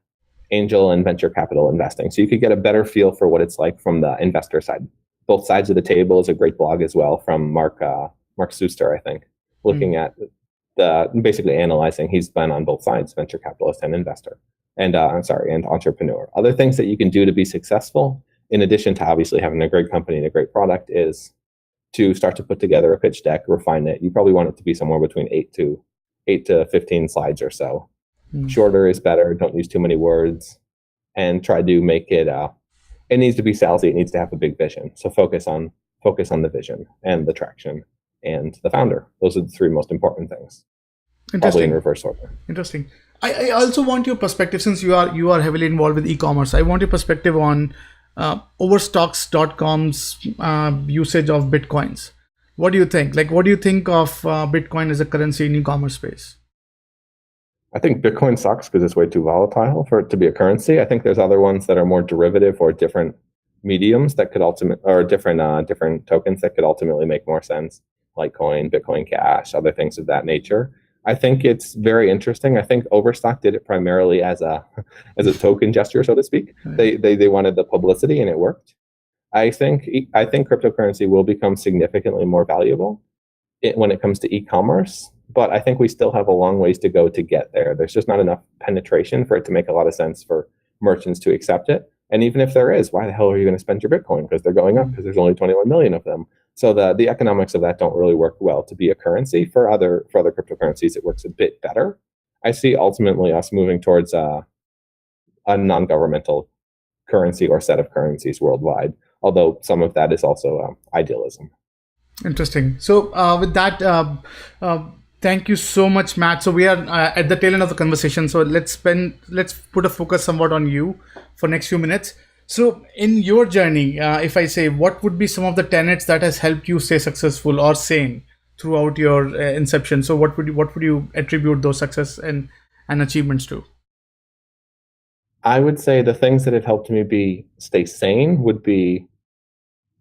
angel and venture capital investing. So you could get a better feel for what it's like from the investor side. Both Sides of the Table is a great blog as well from Mark Suster, I think, looking at basically analyzing. He's been on both sides, venture capitalist and investor, and entrepreneur. Other things that you can do to be successful, in addition to obviously having a great company and a great product, is to start to put together a pitch deck, refine it. You probably want it to be somewhere between 8 to 15 slides or so. Shorter is better. Don't use too many words, and try to make it. It needs to be salesy. It needs to have a big vision. So focus on the vision and the traction and the founder. Those are the three most important things. Probably in reverse order. Interesting. I also want your perspective, since you are heavily involved with e-commerce. I want your perspective on Overstocks.com's usage of bitcoins. What do you think? What do you think of Bitcoin as a currency in e-commerce space? I think Bitcoin sucks because it's way too volatile for it to be a currency. I think there's other ones that are more derivative or different mediums that could different tokens that could ultimately make more sense, like Coin, Bitcoin Cash, other things of that nature. I think it's very interesting. I think Overstock did it primarily as a token gesture, so to speak. Right. They wanted the publicity, and it worked. I think cryptocurrency will become significantly more valuable when it comes to e-commerce, but I think we still have a long ways to go to get there. There's just not enough penetration for it to make a lot of sense for merchants to accept it. And even if there is, why the hell are you going to spend your Bitcoin? Because they're going up, because there's only 21 million of them. So the economics of that don't really work well to be a currency. For other cryptocurrencies, it works a bit better. I see ultimately us moving towards a non-governmental currency or set of currencies worldwide, although some of that is also idealism. Interesting. So with that, thank you so much, Matt. So we are at the tail end of the conversation. So let's put a focus somewhat on you for next few minutes. So in your journey, if I say, what would be some of the tenets that has helped you stay successful or sane throughout your inception? So what would you attribute those success and achievements to? I would say the things that have helped me stay sane would be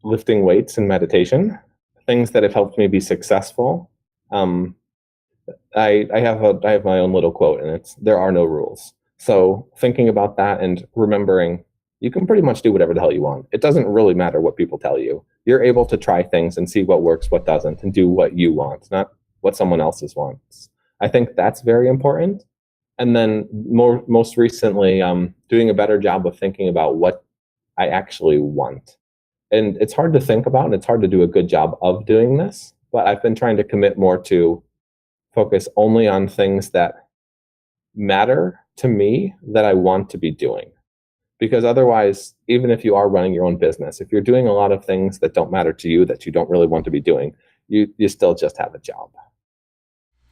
lifting weights and meditation. Things that have helped me be successful. I have my own little quote, and it's, there are no rules. So thinking about that and remembering you can pretty much do whatever the hell you want. It doesn't really matter what people tell you. You're able to try things and see what works, what doesn't, and do what you want, not what someone else's wants. I think that's very important. And then most recently, doing a better job of thinking about what I actually want. And it's hard to think about, and it's hard to do a good job of doing this, but I've been trying to commit more to focus only on things that matter to me that I want to be doing. Because otherwise, even if you are running your own business, if you're doing a lot of things that don't matter to you, that you don't really want to be doing, you still just have a job.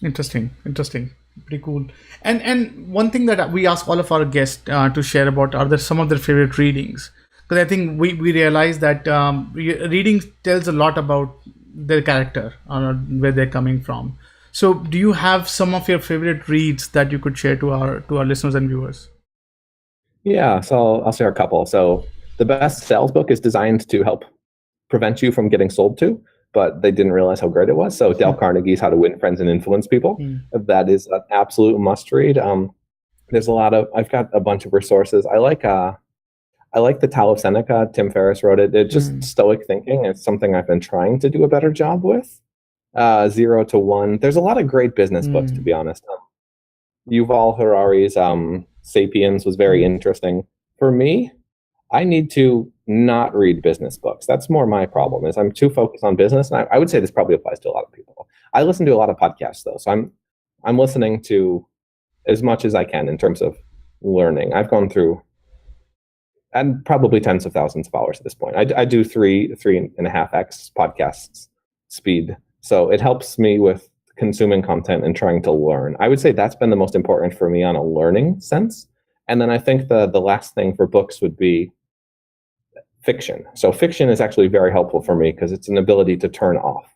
Interesting. Pretty cool. And one thing that we ask all of our guests to share about are there some of their favorite readings. Because I think we realize that reading tells a lot about their character or where they're coming from. So do you have some of your favorite reads that you could share to our listeners and viewers? Yeah, so I'll share a couple. So the best sales book is designed to help prevent you from getting sold to, but they didn't realize how great it was. So Dale Carnegie's How to Win Friends and Influence People. That is an absolute must read. There's I've got a bunch of resources. I like the Tao of Seneca. Tim Ferriss wrote it. It's just stoic thinking. It's something I've been trying to do a better job with. 0 to 1. There's a lot of great business books, to be honest. Yuval Harari's Sapiens was very interesting. For me, I need to not read business books. That's more my problem, is I'm too focused on business. And I would say this probably applies to a lot of people. I listen to a lot of podcasts though. So I'm listening to as much as I can in terms of learning. I've gone through, and probably tens of thousands of hours at this point. I do 3.5x podcasts speed. So it helps me with consuming content and trying to learn. I would say that's been the most important for me on a learning sense. And then I think the last thing for books would be fiction. So fiction is actually very helpful for me because it's an ability to turn off.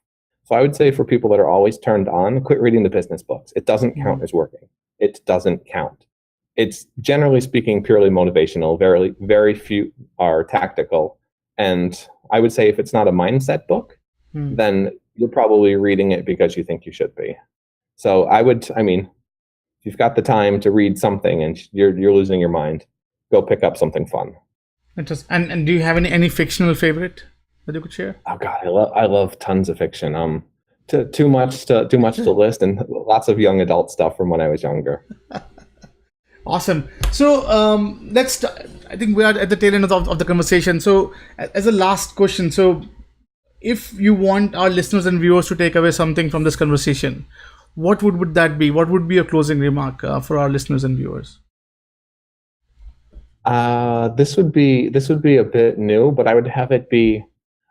So I would say for people that are always turned on, quit reading the business books. It doesn't count as working. It doesn't count. It's generally speaking purely motivational. Very, very few are tactical. And I would say if it's not a mindset book, then you're probably reading it because you think you should be. So if you've got the time to read something and you're losing your mind, go pick up something fun. Interesting. And do you have any fictional favorite that you could share? Oh God, I love tons of fiction. Too much to list, and lots of young adult stuff from when I was younger. Awesome. So I think we are at the tail end of the conversation. So as a last question, so if you want our listeners and viewers to take away something from this conversation, what would that be? What would be a closing remark for our listeners and viewers? This would be a bit new, but I would have it be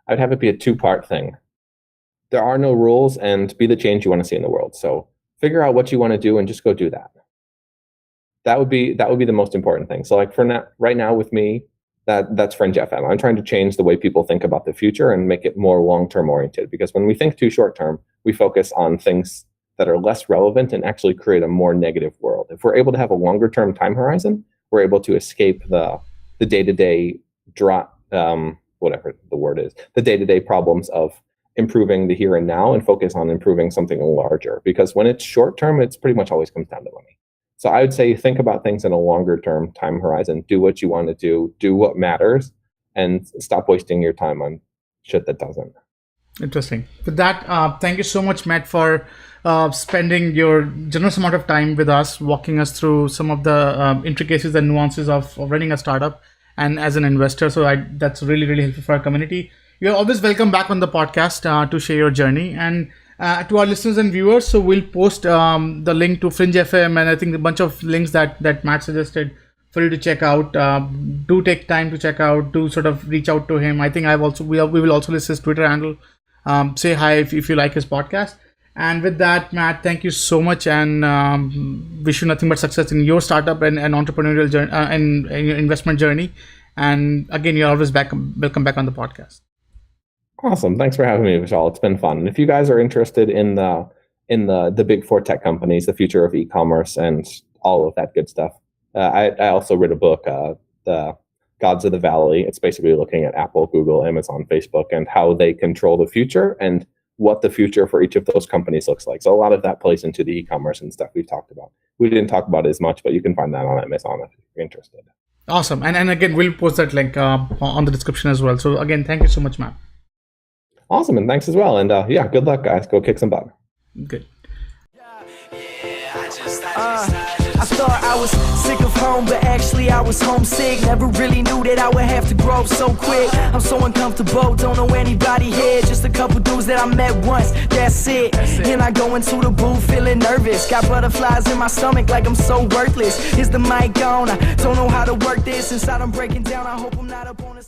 a 2-part thing. There are no rules, and be the change you want to see in the world. So figure out what you want to do and just go do that. That would be the most important thing. So like right now with me, that's Fringe FM. I'm trying to change the way people think about the future and make it more long-term oriented, because when we think too short-term, we focus on things that are less relevant and actually create a more negative world. If we're able to have a longer-term time horizon, we're able to escape the day-to-day whatever the word is, the day-to-day problems of improving the here and now and focus on improving something larger. Because when it's short-term, it's pretty much always comes down to money. So I would say think about things in a longer-term time horizon. Do what you want to do what matters, and stop wasting your time on shit that doesn't. Interesting. With that, thank you so much, Matt, for spending your generous amount of time with us, walking us through some of the intricacies and nuances of running a startup and as an investor. So that's really, really helpful for our community. You're always welcome back on the podcast to share your journey. And to our listeners and viewers, so we'll post the link to Fringe FM, and I think a bunch of links that Matt suggested for you to check out. Do take time to check out, to sort of reach out to him. I think we will also list his Twitter handle. Say hi if you like his podcast. And with that, Matt, thank you so much, and wish you nothing but success in your startup and entrepreneurial journey and your investment journey. And again, you're always welcome back on the podcast. Awesome. Thanks for having me, Vishal. It's been fun. And if you guys are interested in the big 4 tech companies, the future of e-commerce and all of that good stuff, I also read a book, The Gods of the Valley. It's basically looking at Apple, Google, Amazon, Facebook, and how they control the future and what the future for each of those companies looks like. So a lot of that plays into the e-commerce and stuff we've talked about. We didn't talk about it as much, but you can find that on Amazon if you're interested. Awesome. And again, we'll post that link on the description as well. So again, thank you so much, Matt. Awesome. And thanks as well. And good luck, guys. Go kick some butt. Good. I thought I was sick of home, but actually I was homesick. Never really knew that I would have to grow up so quick. I'm so uncomfortable, don't know anybody here. Just a couple dudes that I met once, that's it. And I go into the booth feeling nervous. Got butterflies in my stomach like I'm so worthless. Is the mic on? I don't know how to work this. Inside I'm breaking down, I hope I'm not up on a